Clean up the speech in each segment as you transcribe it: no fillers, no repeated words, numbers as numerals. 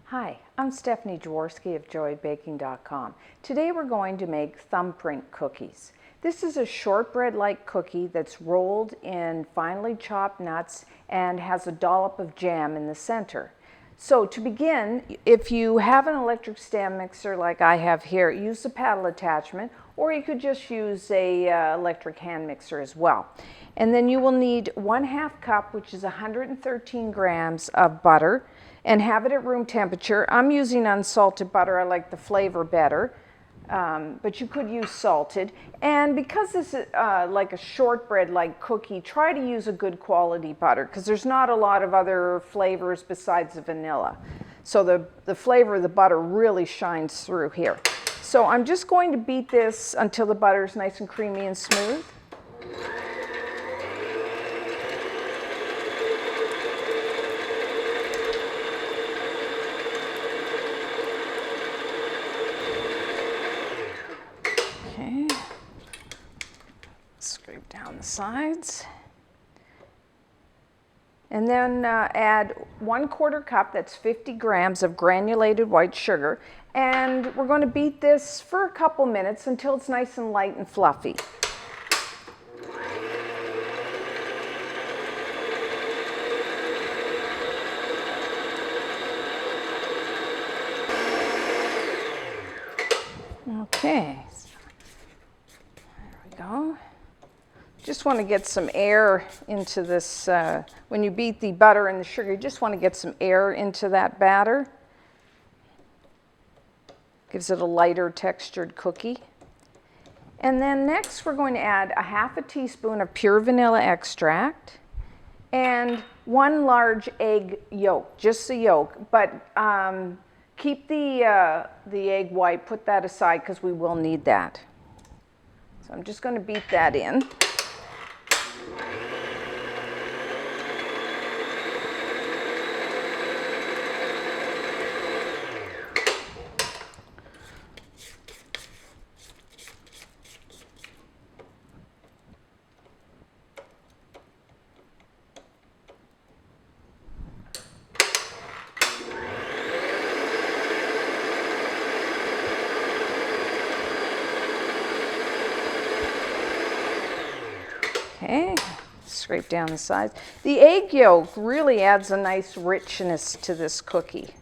Hi, I'm Stephanie Jaworski of joybaking.com. Today we're going to make thumbprint cookies. This is a shortbread-like cookie that's rolled in finely chopped nuts and has a dollop of jam in the center. So to begin, if you have an electric stand mixer like I have here, use the paddle attachment, or you could just use a electric hand mixer as well. And then you will need 1/2 cup, which is 113 grams of butter, and have it at room temperature. I'm using unsalted butter. I like the flavor better, but you could use salted. And because this is like a shortbread-like cookie, try to use a good quality butter because there's not a lot of other flavors besides the vanilla. So the flavor of the butter really shines through here. So I'm just going to beat this until the butter is nice and creamy and smooth. Okay, scrape down the sides. And then add 1/4 cup, that's 50 grams of granulated white sugar. And we're going to beat this for a couple minutes until it's nice and light and fluffy. Okay, there we go. Just want to get some air into this. When you beat the butter and the sugar, you just want to get some air into that batter. Gives it a lighter textured cookie. And then next we're going to add 1/2 teaspoon of pure vanilla extract and 1 large egg yolk, just the yolk, but keep the egg white, put that aside because we will need that. So I'm just going to beat that in. Okay, scrape down the sides. The egg yolk really adds a nice richness to this cookie.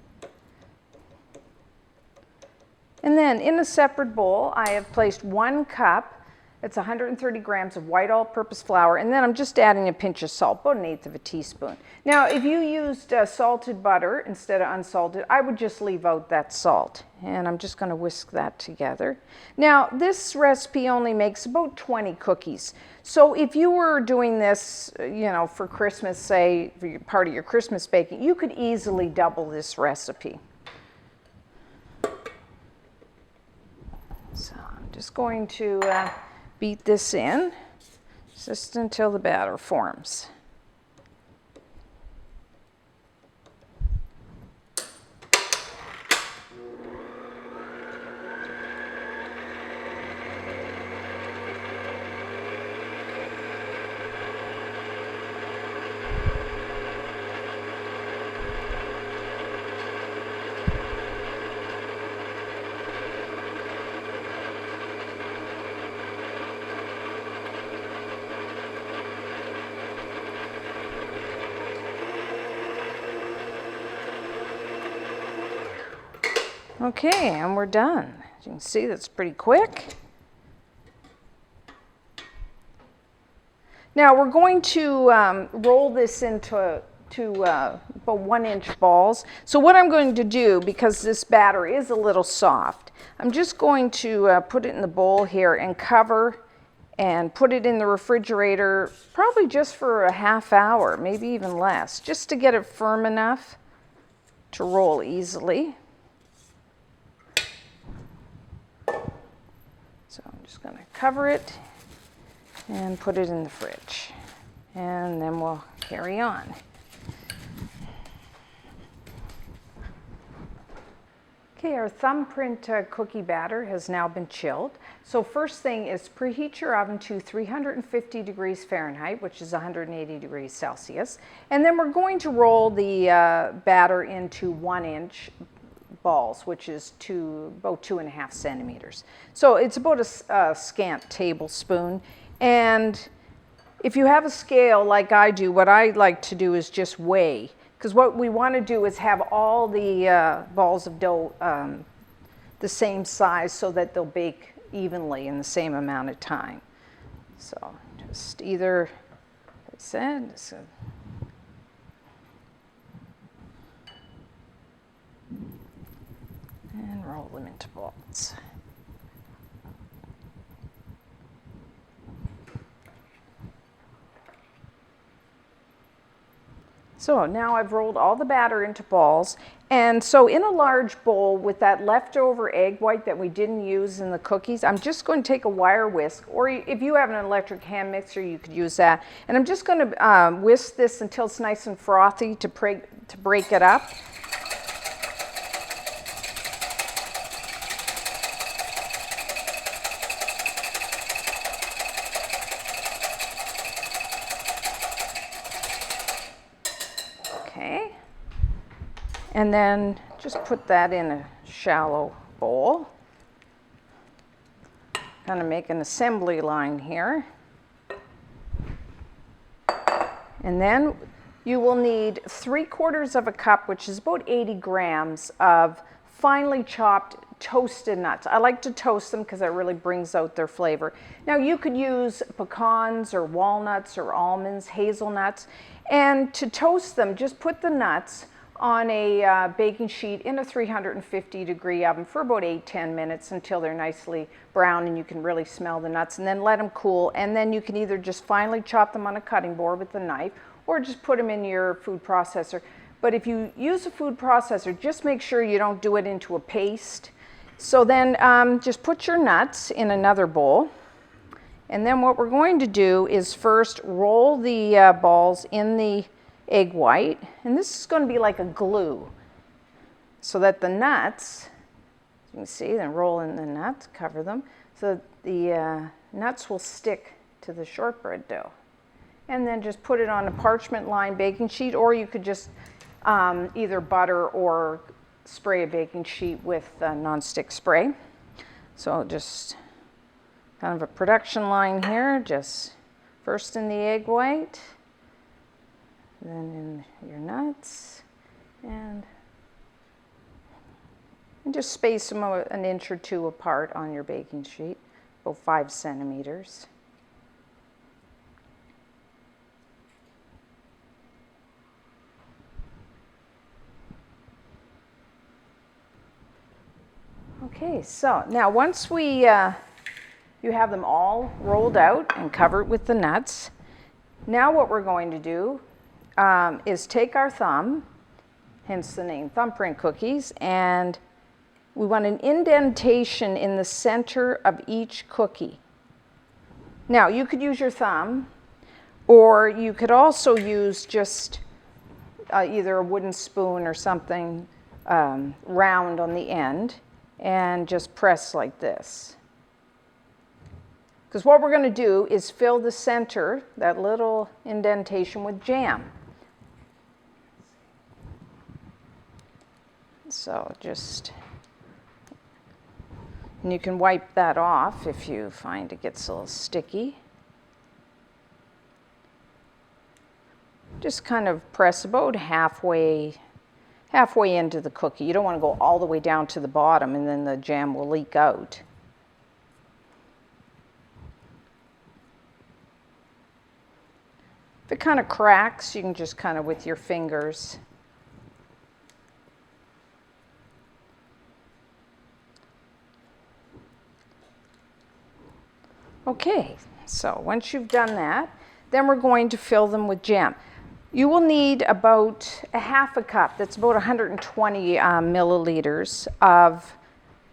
And then in a separate bowl, I have placed 1 cup, it's 130 grams of white all-purpose flour, and then I'm just adding a pinch of salt, about 1/8 teaspoon. Now, if you used salted butter instead of unsalted, I would just leave out that salt. And I'm just going to whisk that together. Now, this recipe only makes about 20 cookies. So if you were doing this, you know, for Christmas, say, for part of your Christmas baking, you could easily double this recipe. So I'm just going to beat this in just until the batter forms. Okay, and we're done. As you can see, that's pretty quick. Now we're going to roll this into about 1-inch balls. So what I'm going to do, because this batter is a little soft, I'm just going to put it in the bowl here and cover and put it in the refrigerator probably just for a ½ hour, maybe even less, just to get it firm enough to roll easily. So I'm just going to cover it and put it in the fridge, and then we'll carry on. Okay, our thumbprint cookie batter has now been chilled. So first thing is preheat your oven to 350 degrees Fahrenheit, which is 180 degrees Celsius. And then we're going to roll the batter into 1-inch balls, which is about 2.5 centimeters. So it's about a scant tablespoon. And if you have a scale like I do, what I like to do is just weigh. Because what we want to do is have all the balls of dough the same size so that they'll bake evenly in the same amount of time. So just either, like I said, and roll them into balls. So now I've rolled all the batter into balls, and so in a large bowl with that leftover egg white that we didn't use in the cookies, I'm just going to take a wire whisk, or if you have an electric hand mixer, you could use that. And I'm just going to whisk this until it's nice and frothy to break it up. Okay, and then just put that in a shallow bowl. Kind of make an assembly line here. And then you will need 3/4 of a cup, which is about 80 grams of finely chopped toasted nuts. I like to toast them because that really brings out their flavor. Now you could use pecans or walnuts or almonds, hazelnuts, and to toast them, just put the nuts on a baking sheet in a 350 degree oven for about 8-10 minutes until they're nicely brown and you can really smell the nuts, and then let them cool. And then you can either just finely chop them on a cutting board with a knife or just put them in your food processor. But if you use a food processor, just make sure you don't do it into a paste. So then just put your nuts in another bowl. And then what we're going to do is first roll the balls in the egg white. And this is going to be like a glue so that the nuts, you can see, then roll in the nuts, cover them, so that the nuts will stick to the shortbread dough. And then just put it on a parchment lined baking sheet, or you could just either butter or spray a baking sheet with nonstick spray. So just kind of a production line here, just first in the egg white, then in your nuts, and just space them an inch or two apart on your baking sheet, about 5 centimeters. Okay, so now once you have them all rolled out and covered with the nuts, now what we're going to do is take our thumb, hence the name Thumbprint cookies, and we want an indentation in the center of each cookie. Now you could use your thumb, or you could also use just either a wooden spoon or something round on the end, and just press like this. Because what we're going to do is fill the center, that little indentation, with jam. So just, and you can wipe that off if you find it gets a little sticky. Just kind of press about halfway into the cookie. You don't want to go all the way down to the bottom and then the jam will leak out. If it kind of cracks, you can just kind of with your fingers. Okay, so once you've done that, then we're going to fill them with jam. You will need about a half a cup, that's about 120 milliliters of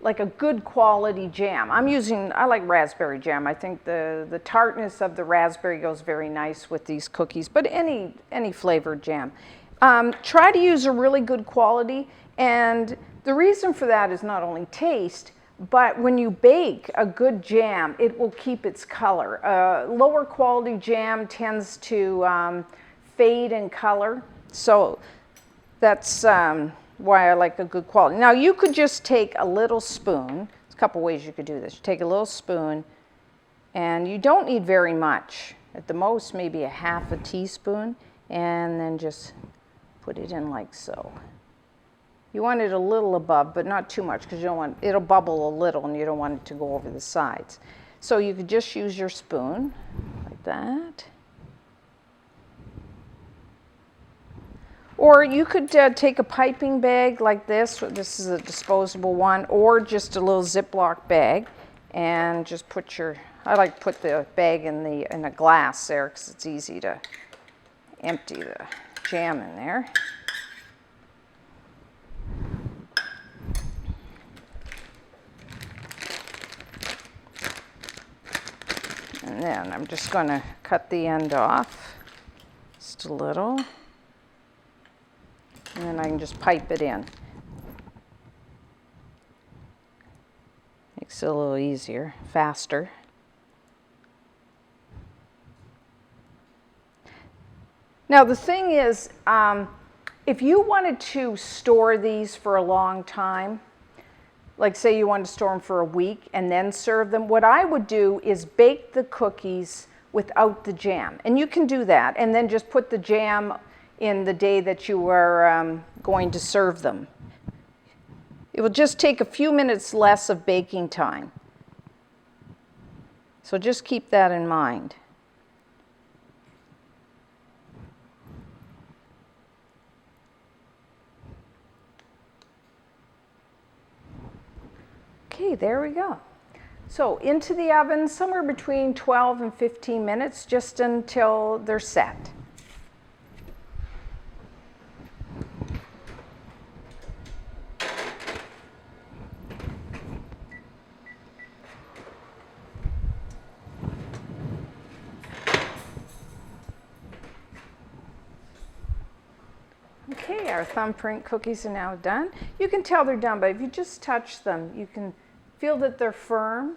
like a good quality jam. I like raspberry jam. I think the tartness of the raspberry goes very nice with these cookies, but any flavored jam. Try to use a really good quality, and the reason for that is not only taste, But when you bake a good jam, it will keep its color. Lower quality jam tends to fade in color, so that's why I like a good quality. Now you could just take a little spoon. There's a couple ways you could do this. You take a little spoon, and you don't need very much. At the most, maybe a half a teaspoon, and then just put it in like so. You want it a little above, but not too much, because you don't want, it'll bubble a little and you don't want it to go over the sides. So you could just use your spoon like that. Or you could take a piping bag like this. This is a disposable one, or just a little Ziploc bag, and just put your, I like to put the bag in a glass there because it's easy to empty the jam in there. And then I'm just going to cut the end off just a little. And then I can just pipe it in. Makes it a little easier, faster. Now the thing is, if you wanted to store these for a long time, like say you wanted to store them for a week and then serve them, what I would do is bake the cookies without the jam. And you can do that, and then just put the jam in the day that you are going to serve them. It will just take a few minutes less of baking time. So just keep that in mind. Okay, there we go. So into the oven somewhere between 12 and 15 minutes, just until they're set. Okay, our thumbprint cookies are now done. You can tell they're done, but if you just touch them, you can feel that they're firm.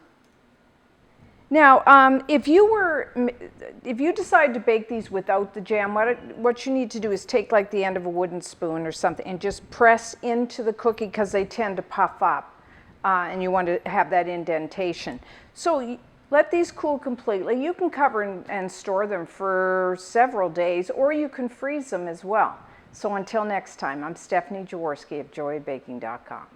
Now, if you decide to bake these without the jam, what you need to do is take like the end of a wooden spoon or something and just press into the cookie, because they tend to puff up, and you want to have that indentation. So let these cool completely. You can cover and store them for several days, or you can freeze them as well. So until next time, I'm Stephanie Jaworski of joyofbaking.com.